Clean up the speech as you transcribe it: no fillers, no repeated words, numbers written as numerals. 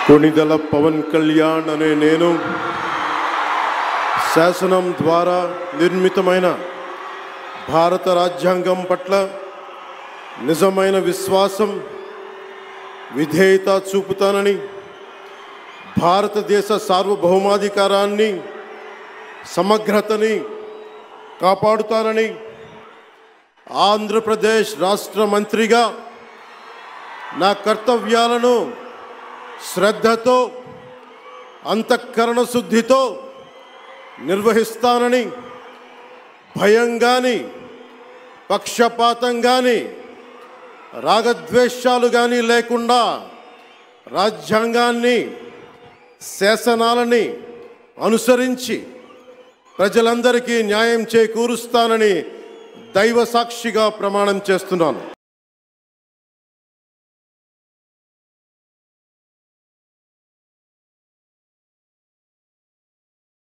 కొణిదెల పవన్ కళ్యాణ్ అనే నేను శాసనం ద్వారా నిర్మితమైన భారత రాజ్యాంగం పట్ల నిజమైన విశ్వాసం విధేయత చూపుతానని, భారతదేశ సార్వభౌమాధికారాన్ని సమగ్రతని కాపాడుతానని, ఆంధ్రప్రదేశ్ రాష్ట్ర మంత్రిగా నా కర్తవ్యాలను శ్రద్ధతో అంతఃకరణ శుద్ధితో నిర్వహిస్తానని, భయం గాని పక్షపాతం గాని రాగద్వేషాలు గాని లేకుండా రాజ్యాంగాన్ని శాసనాలని అనుసరించి ప్రజలందరికీ న్యాయం చేకూరుస్తానని దైవ సాక్షిగా ప్రమాణం చేస్తున్నాను.